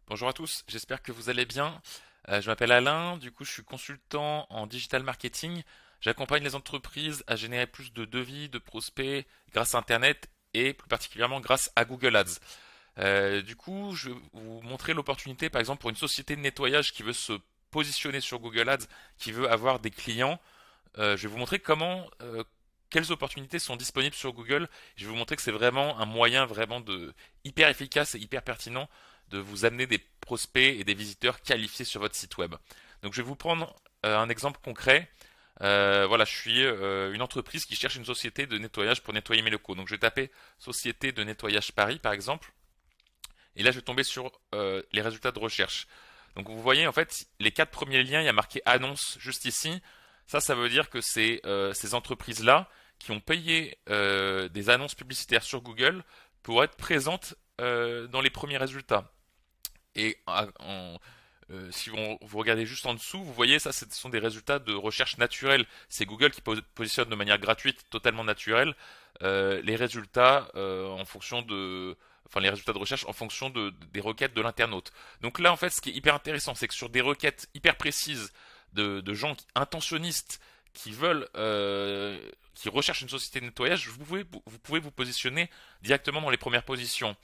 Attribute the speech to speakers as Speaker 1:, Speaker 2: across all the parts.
Speaker 1: Bonjour à tous, j'espère que vous allez bien. Je m'appelle Alain, du coup je suis consultant en digital marketing. J'accompagne les entreprises à générer plus de devis, de prospects grâce à Internet et plus particulièrement grâce à Google Ads. Du coup, je vais vous montrer l'opportunité par exemple pour une société de nettoyage qui veut se positionner sur Google Ads, qui veut avoir des clients. Je vais vous montrer quelles opportunités sont disponibles sur Google. Je vais vous montrer que c'est vraiment un moyen vraiment de hyper efficace et hyper pertinent de vous amener des prospects et des visiteurs qualifiés sur votre site web. Donc je vais vous prendre un exemple concret. Voilà, je suis une entreprise qui cherche une société de nettoyage pour nettoyer mes locaux. Donc je vais taper Société de nettoyage Paris par exemple. Et là je vais tomber sur les résultats de recherche. Donc vous voyez en fait les quatre premiers liens, il y a marqué annonce juste ici. Ça veut dire que c'est ces entreprises-là qui ont payé des annonces publicitaires sur Google pour être présentes dans les premiers résultats. Et si vous regardez juste en dessous, vous voyez ça, ce sont des résultats de recherche naturelle. C'est Google qui positionne de manière gratuite, totalement naturelle, les résultats en fonction de, enfin les résultats de recherche en fonction des requêtes de l'internaute. Donc là, en fait, ce qui est hyper intéressant, c'est que sur des requêtes hyper précises de gens intentionnistes qui veulent, qui recherchent une société de nettoyage, vous pouvez vous positionner directement dans les premières positions.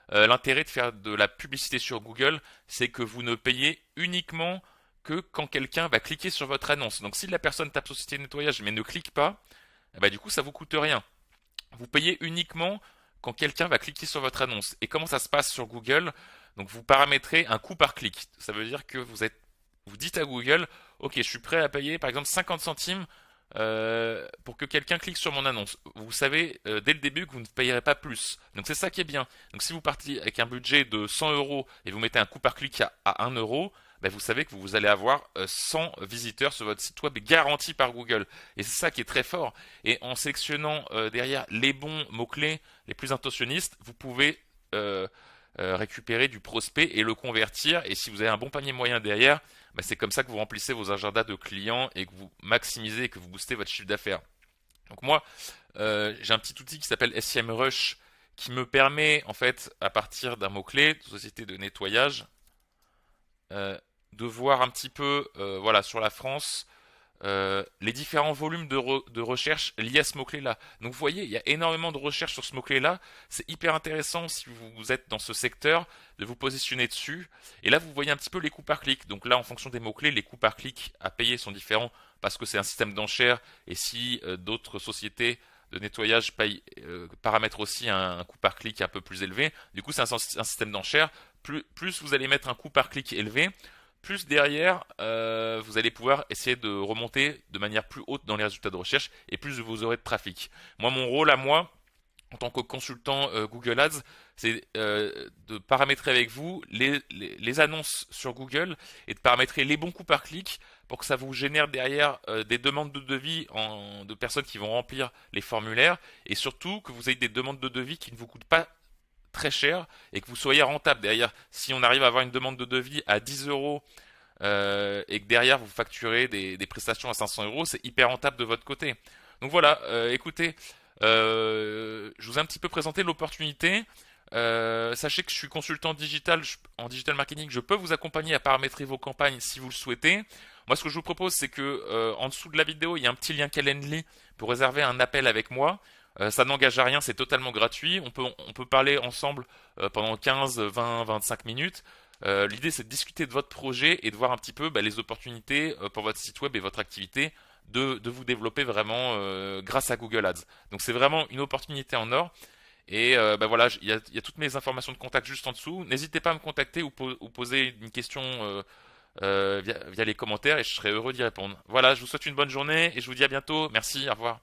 Speaker 1: L'intérêt de faire de la publicité sur Google, c'est que vous ne payez uniquement que quand quelqu'un va cliquer sur votre annonce. Donc si la personne tape société de nettoyage mais ne clique pas, bah, du coup ça vous coûte rien. Vous payez uniquement quand quelqu'un va cliquer sur votre annonce. Et comment ça se passe sur Google? Donc vous paramétrez un coût par clic. Ça veut dire que vous dites à Google, ok, je suis prêt à payer par exemple 50 centimes pour que quelqu'un clique sur mon annonce. Vous savez dès le début que vous ne payerez pas plus. Donc c'est ça qui est bien. Donc si vous partez avec un budget de 100 euros et vous mettez un coût par clic à 1 euro, ben vous savez que vous allez avoir 100 visiteurs sur votre site web garanti par Google. Et c'est ça qui est très fort. Et en sélectionnant derrière les bons mots-clés, les plus intentionnistes, vous pouvez récupérer du prospect et le convertir. Et si vous avez un bon panier moyen derrière, bah, c'est comme ça que vous remplissez vos agendas de clients et que vous maximisez et que vous boostez votre chiffre d'affaires. Donc moi, j'ai un petit outil qui s'appelle SEMrush qui me permet en fait à partir d'un mot-clé, société de nettoyage, euh, de voir un petit peu voilà, sur la France les différents volumes de recherche liés à ce mot-clé-là. Donc vous voyez, il y a énormément de recherches sur ce mot-clé-là. C'est hyper intéressant si vous êtes dans ce secteur de vous positionner dessus. Et là, vous voyez un petit peu les coûts par clic. Donc là, en fonction des mots-clés, les coûts par clic à payer sont différents parce que c'est un système d'enchères. Et si d'autres sociétés de nettoyage paramètrent aussi un coût par clic un peu plus élevé, du coup, c'est un système d'enchères. Plus vous allez mettre un coût par clic élevé, plus derrière, vous allez pouvoir essayer de remonter de manière plus haute dans les résultats de recherche et plus vous aurez de trafic. Moi, mon rôle à moi, en tant que consultant Google Ads, c'est de paramétrer avec vous les annonces sur Google et de paramétrer les bons coûts par clic pour que ça vous génère derrière des demandes de devis de personnes qui vont remplir les formulaires et surtout que vous ayez des demandes de devis qui ne vous coûtent pas très cher et que vous soyez rentable. Derrière, si on arrive à avoir une demande de devis à 10 euros et que derrière vous facturez des prestations à 500 euros, c'est hyper rentable de votre côté. Donc voilà, écoutez, je vous ai un petit peu présenté l'opportunité. Sachez que je suis consultant digital en digital marketing. Je peux vous accompagner à paramétrer vos campagnes si vous le souhaitez. Moi, ce que je vous propose, c'est que en dessous de la vidéo, il y a un petit lien Calendly pour réserver un appel avec moi. Ça n'engage à rien, c'est totalement gratuit. On peut parler ensemble pendant 15, 20, 25 minutes. L'idée, c'est de discuter de votre projet et de voir un petit peu bah, les opportunités pour votre site web et votre activité de vous développer vraiment grâce à Google Ads. Donc c'est vraiment une opportunité en or. Et bah voilà, il y a toutes mes informations de contact juste en dessous. N'hésitez pas à me contacter ou poser une question via les commentaires et je serai heureux d'y répondre. Voilà, je vous souhaite une bonne journée et je vous dis à bientôt. Merci, au revoir.